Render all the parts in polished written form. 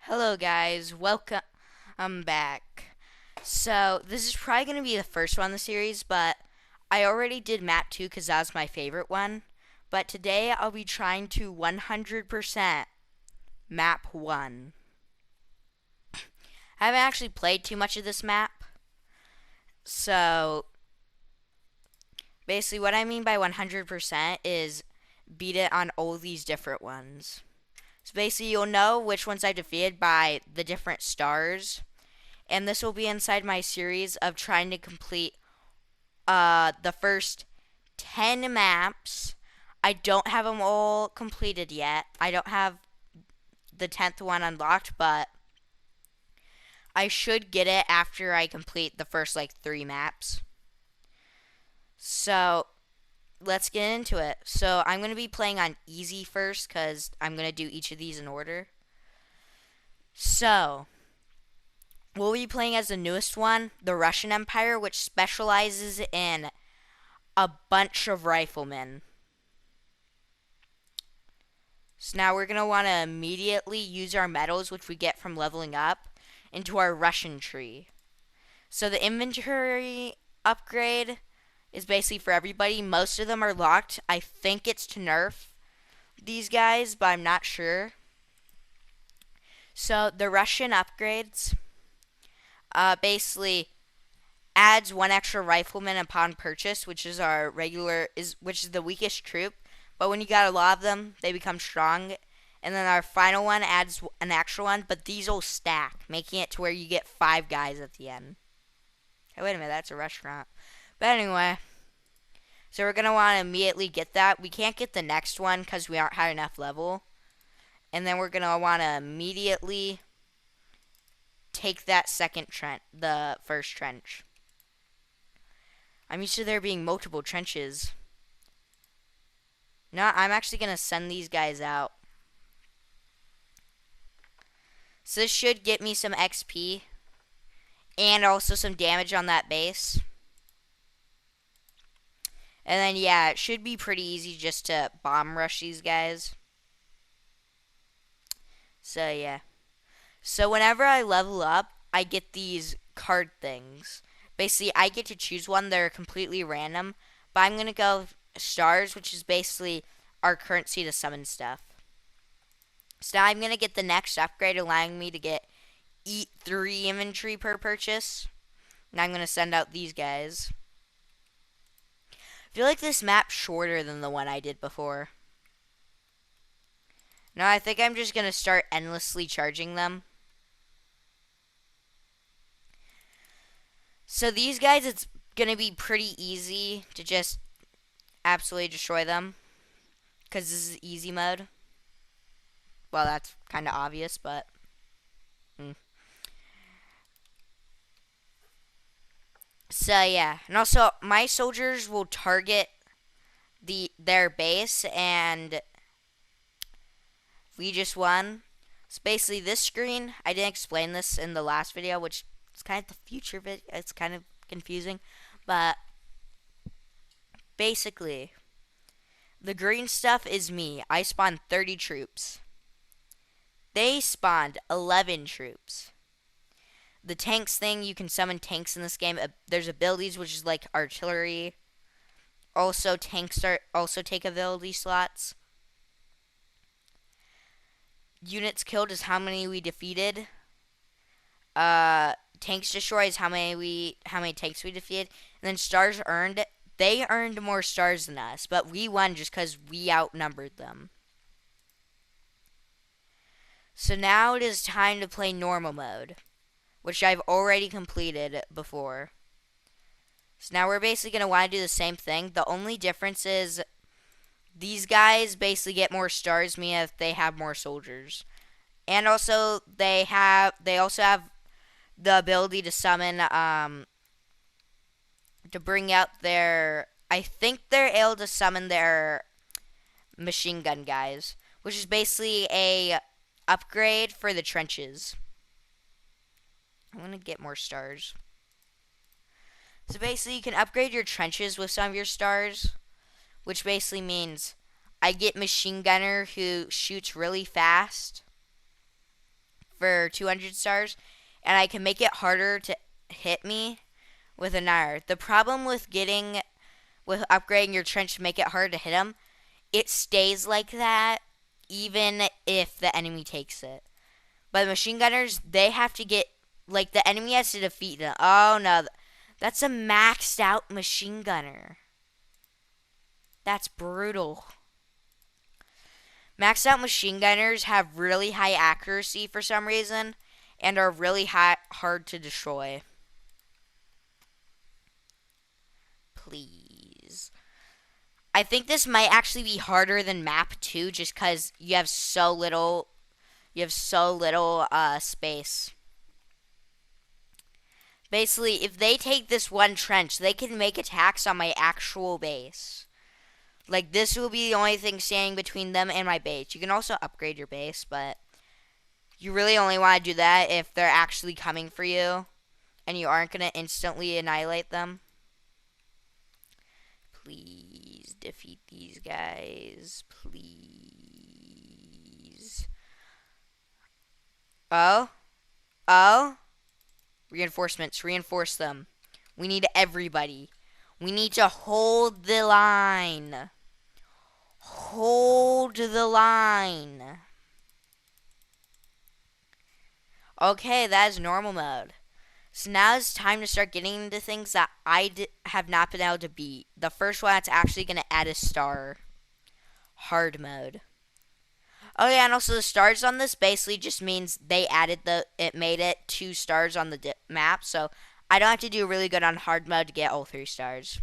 Hello guys, welcome back. So this is probably going to be the first one in the series, but I already did map 2 because that was my favorite one. But today I'll be trying to 100% map 1. I haven't actually played too much of this map, so basically what I mean by 100% is beat it on all these different ones. So basically you'll know which ones I defeated by the different stars. And this will be inside my series of trying to complete the first 10 maps. I don't have them all completed yet. I don't have the 10th one unlocked, but I should get it after I complete the first like 3 maps. So let's get into it. So I'm going to be playing on easy first because I'm going to do each of these in order. So we'll be playing as the newest one, the Russian Empire, which specializes in a bunch of riflemen. So now we're going to want to immediately use our medals, which we get from leveling up, into our Russian tree. So the inventory upgrade is basically for everybody. Most of them are locked. I think it's to nerf these guys, but I'm not sure. So the Russian upgrades basically adds 1 extra rifleman upon purchase, which is our which is the weakest troop. But when you got a lot of them, they become strong. And then our final one adds an extra one, but these will stack, making it to where you get 5 guys at the end. Hey, wait a minute, that's a restaurant. But anyway, so we're going to want to immediately get that. We can't get the next one because we aren't high enough level. And then we're going to want to immediately take that second trench, the first trench. I'm used to there being multiple trenches. No, I'm actually going to send these guys out. So this should get me some XP. And also some damage on that base. And then, yeah, it should be pretty easy just to bomb rush these guys. So, yeah. So whenever I level up, I get these card things. Basically, I get to choose one. They're completely random. But I'm going to go stars, which is basically our currency to summon stuff. So now I'm going to get the next upgrade, allowing me to get 3 inventory per purchase. Now I'm going to send out these guys. I feel like this map's shorter than the one I did before. No, I think I'm just going to start endlessly charging them. So these guys, it's going to be pretty easy to just absolutely destroy them. Because this is easy mode. Well, that's kind of obvious, but... So, yeah. And also, my soldiers will target their base, and we just won. So, basically, this screen, I didn't explain this in the last video, which is kind of the future of it. It's kind of confusing. But, basically, the green stuff is me. I spawned 30 troops. They spawned 11 troops. The tanks thing, you can summon tanks in this game. There's abilities, which is like artillery. Also, tanks also take ability slots. Units killed is how many we defeated. Tanks destroyed is how many tanks we defeated. And then stars earned, they earned more stars than us, but we won just because we outnumbered them. So now it is time to play normal mode, which I've already completed before. So now we're basically going to want to do the same thing. The only difference is these guys basically get more stars me if they have more soldiers. And also they also have the ability to summon to bring out their, I think they're able to summon their machine gun guys, which is basically a upgrade for the trenches. I'm going to get more stars. So basically you can upgrade your trenches with some of your stars, which basically means I get machine gunner who shoots really fast for 200 stars, and I can make it harder to hit me with another. The problem with upgrading your trench to make it harder to hit them, it stays like that even if the enemy takes it. But the machine gunners, they have to get, like, the enemy has to defeat them. Oh no, that's a maxed out machine gunner. That's brutal. Maxed out machine gunners have really high accuracy for some reason and are really hard to destroy. Please. I think this might actually be harder than map 2 just because you have so little space. Basically, if they take this one trench, they can make attacks on my actual base. Like, this will be the only thing standing between them and my base. You can also upgrade your base, but you really only want to do that if they're actually coming for you and you aren't going to instantly annihilate them. Please defeat these guys. Please. Oh? Reinforcements. Reinforce them. We need everybody. We need to hold the line. Hold the line. Okay, that is normal mode. So now it's time to start getting into things that I have not been able to beat. The first one that's actually going to add a star. Hard mode. Oh yeah, and also the stars on this basically just means it made it 2 stars on the map, so I don't have to do really good on hard mode to get all 3 stars.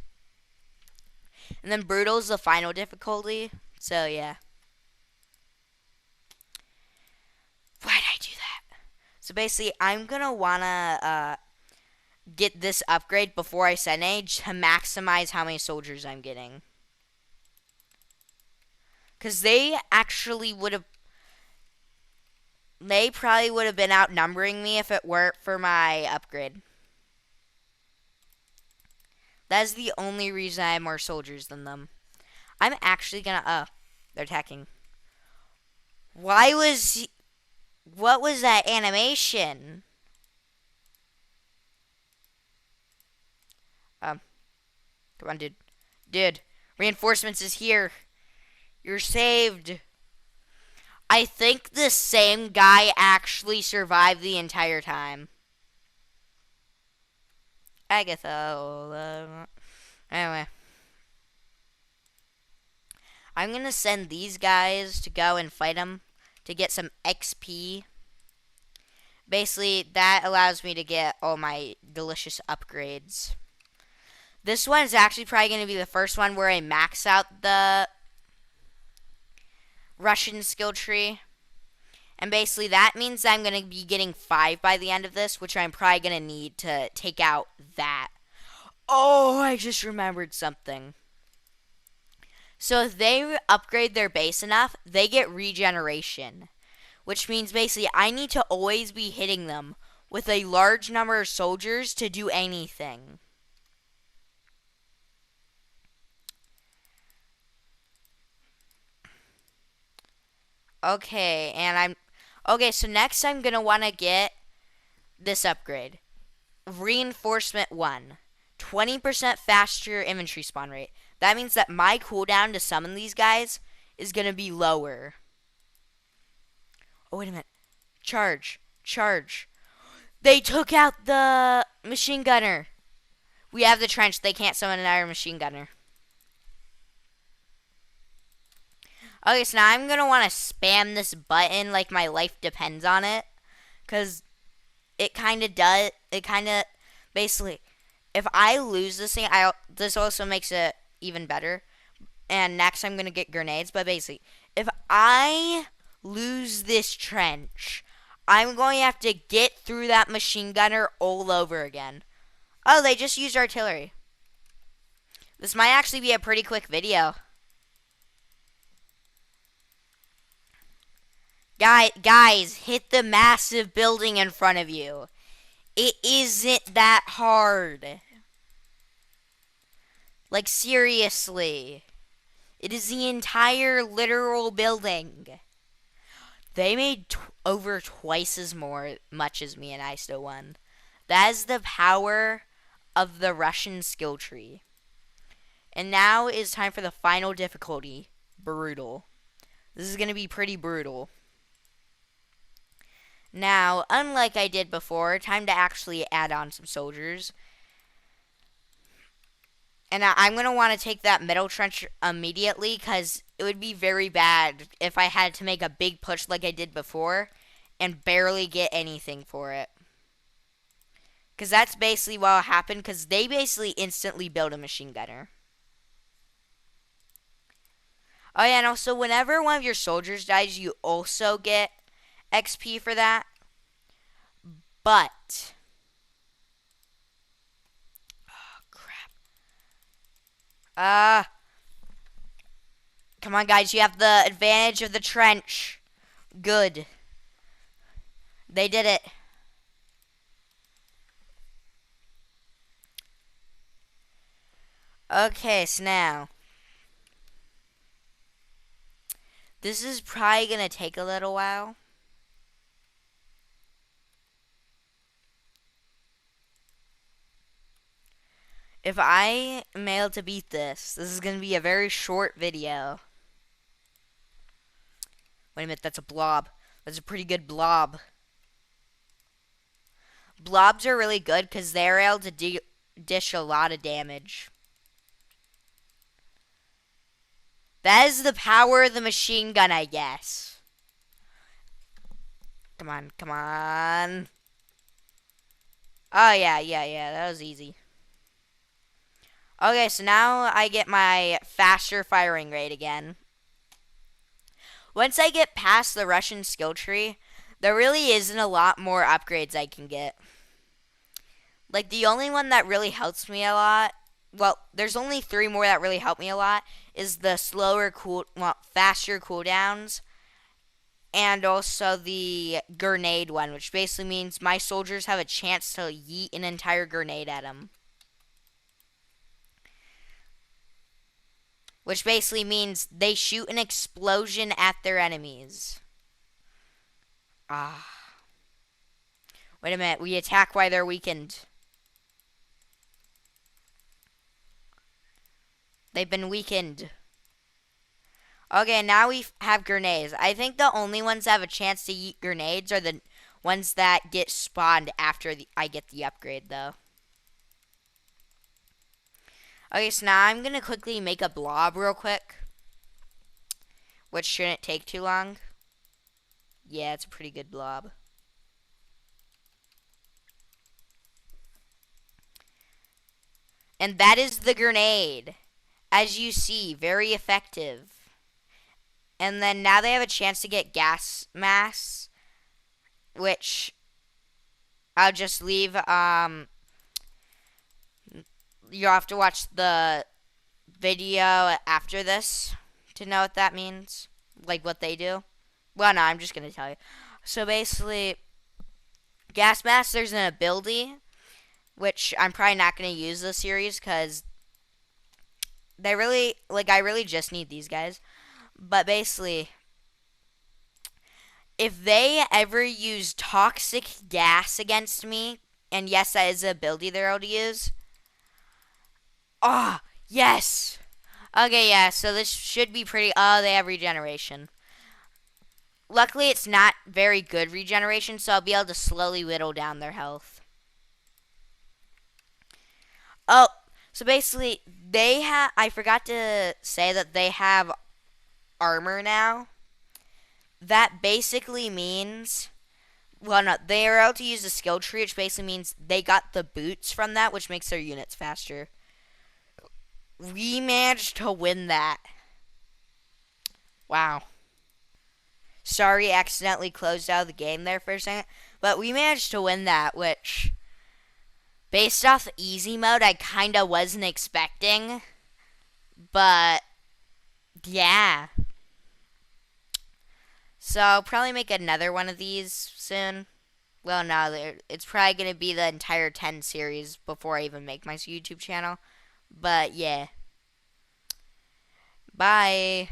And then brutal is the final difficulty, so yeah. Why did I do that? So basically, I'm gonna wanna get this upgrade before I send age to maximize how many soldiers I'm getting. Because they probably would have been outnumbering me if it weren't for my upgrade. That's the only reason I have more soldiers than them. I'm actually gonna, they're attacking. What was that animation? Come on, dude. Dude, reinforcements is here. You're saved. I think the same guy actually survived the entire time. Agatha. Anyway. I'm going to send these guys to go and fight him to get some XP. Basically, that allows me to get all my delicious upgrades. This one is actually probably going to be the first one where I max out the Russian skill tree. And basically that means that I'm going to be getting 5 by the end of this, which I'm probably going to need to take out that. Oh, I just remembered something. So if they upgrade their base enough, they get regeneration. Which means basically I need to always be hitting them with a large number of soldiers to do anything. Okay, so next I'm going to want to get this upgrade. Reinforcement 1. 20% faster infantry spawn rate. That means that my cooldown to summon these guys is going to be lower. Oh, wait a minute. Charge. They took out the machine gunner. We have the trench. They can't summon another machine gunner. Okay, so now I'm going to want to spam this button like my life depends on it. Because it kind of does. It kind of, basically, if I lose this thing, this also makes it even better. And next I'm going to get grenades. But basically, if I lose this trench, I'm going to have to get through that machine gunner all over again. Oh, they just used artillery. This might actually be a pretty quick video. Guys, hit the massive building in front of you. It isn't that hard. Like, seriously. It is the entire literal building. They made over twice as much as me, and I still won. That is the power of the Russian skill tree. And now is time for the final difficulty, brutal. This is going to be pretty brutal. Now, unlike I did before, time to actually add on some soldiers. And I'm going to want to take that middle trench immediately because it would be very bad if I had to make a big push like I did before and barely get anything for it. Because that's basically what will happen because they basically instantly build a machine gunner. Oh yeah, and also whenever one of your soldiers dies, you also get XP for that. But... oh, crap. Come on, guys. You have the advantage of the trench. Good. They did it. Okay, so now. This is probably going to take a little while. If I am able to beat this, this is going to be a very short video. Wait a minute, that's a blob. That's a pretty good blob. Blobs are really good because they're able to dish a lot of damage. That is the power of the machine gun, I guess. Come on, come on. Oh, yeah, that was easy. Okay, so now I get my faster firing rate again. Once I get past the Russian skill tree, there really isn't a lot more upgrades I can get. Like, the only one that really helps me a lot, well, there's only 3 more that really help me a lot, is the faster cooldowns, and also the grenade one, which basically means my soldiers have a chance to yeet an entire grenade at them. Which basically means they shoot an explosion at their enemies. Wait a minute, we attack while they're weakened. They've been weakened. Okay, now we have grenades. I think the only ones that have a chance to eat grenades are the ones that get spawned after I get the upgrade, though. Okay, so now I'm going to quickly make a blob real quick. Which shouldn't take too long. Yeah, it's a pretty good blob. And that is the grenade. As you see, very effective. And then now they have a chance to get gas masks, which I'll just leave. You'll have to watch the video after this to know what that means, like what they do. Well, no, I'm just going to tell you. So basically, gas masks, there's an ability, which I'm probably not going to use this series because they really, I really just need these guys. But basically, if they ever use toxic gas against me, and yes, that is an ability they're able to use. Oh, yes! Okay, yeah, so this should be pretty... oh, they have regeneration. Luckily, it's not very good regeneration, so I'll be able to slowly whittle down their health. Oh, so basically, they have... I forgot to say that they have armor now. That basically means... well, no, they are able to use the skill tree, which basically means they got the boots from that, which makes their units faster. We managed to win that. Wow. Sorry, accidentally closed out of the game there for a second. But we managed to win that, which, based off easy mode, I kind of wasn't expecting. But, yeah. So, I'll probably make another one of these soon. Well, no, it's probably going to be the entire 10 series before I even make my YouTube channel. But, yeah. Bye.